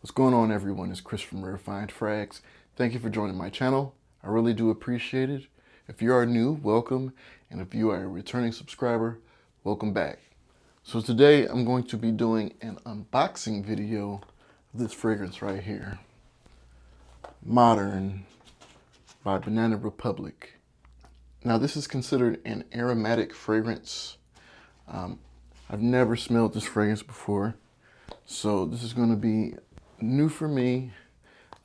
What's going on, everyone? It's Chris from Refined Frags. Thank you for joining my channel. I really do appreciate it. If you are new, welcome. And if you are a returning subscriber, welcome back. So today I'm going to be doing an unboxing video of this fragrance right here. Modern by Banana Republic. Now this is considered an aromatic fragrance. I've never smelled this fragrance before, so this is going to be new for me.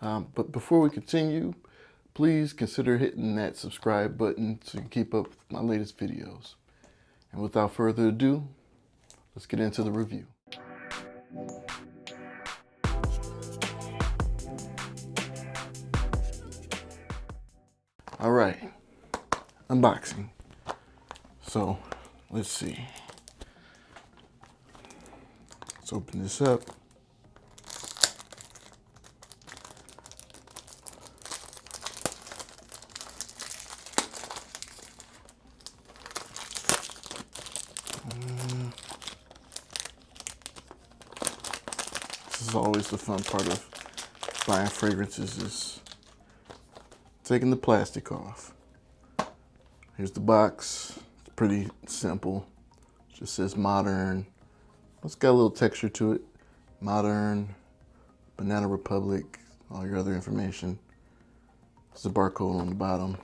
But before we continue, please consider hitting that subscribe button to keep up with my latest videos. And without further ado, let's get into the review. All right, unboxing. So let's see. Let's open this up. This is always the fun part of buying fragrances, is taking the plastic off. Here's the box. It's pretty simple. It just says Modern. It's got a little texture to it. Modern, Banana Republic, all your other information. There's a barcode on the bottom.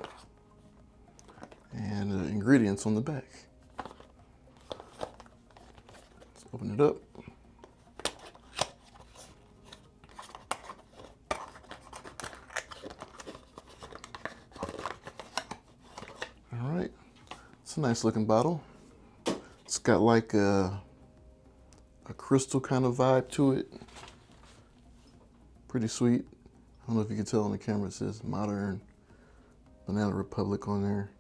And ingredients on the back. Let's open it up. All right, it's a nice looking bottle. It's got like a crystal kind of vibe to it. Pretty sweet. I don't know if you can tell on the camera, it says Modern Banana Republic on there.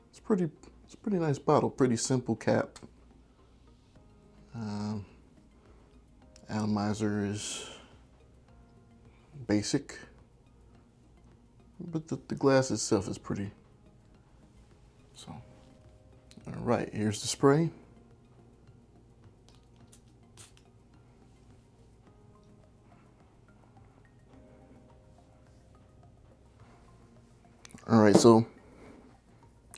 It's a pretty nice bottle, pretty simple cap. Atomizer is basic, but the glass itself is pretty. So, all right, here's the spray. All right, so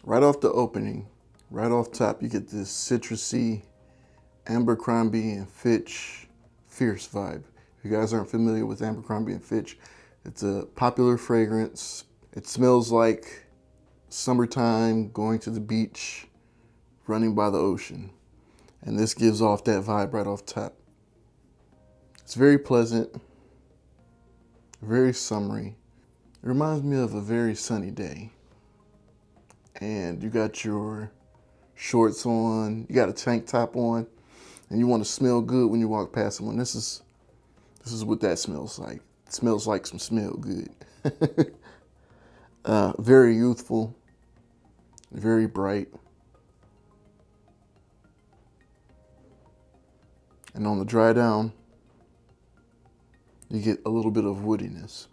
right off the opening, right off top, you get this citrusy, Abercrombie and Fitch Fierce vibe. If you guys aren't familiar with Abercrombie and Fitch, it's a popular fragrance. It smells like summertime, going to the beach, running by the ocean. And this gives off that vibe right off top. It's very pleasant, very summery. It reminds me of a very sunny day. And you got your shorts on, you got a tank top on, and you want to smell good when you walk past someone. This is what that smells like. It smells like some smell good. Very youthful, very bright. And on the dry down, you get a little bit of woodiness.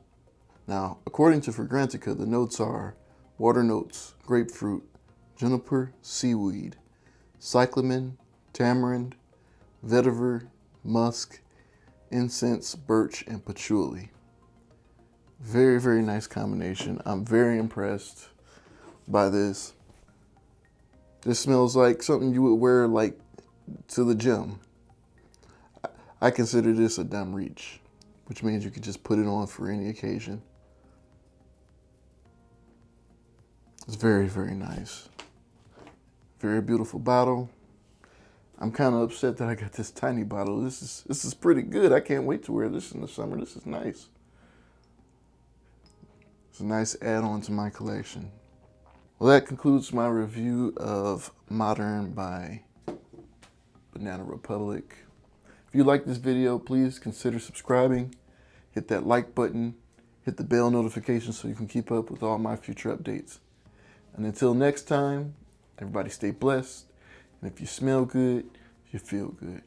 Now, according to Fragrantica, the notes are water notes, grapefruit, juniper, seaweed, cyclamen, tamarind, vetiver, musk, incense, birch, and patchouli. Very, very nice combination. I'm very impressed by this. This smells like something you would wear like to the gym. I consider this a dumb reach, which means you can just put it on for any occasion. It's very, very nice. Very beautiful bottle. I'm kind of upset that I got this tiny bottle. This is pretty good. I can't wait to wear this in the summer. This is nice. It's a nice add-on to my collection. Well, that concludes my review of Modern by Banana Republic. If you like this video, please consider subscribing. Hit that like button. Hit the bell notification so you can keep up with all my future updates. And until next time, everybody stay blessed. And if you smell good, you feel good.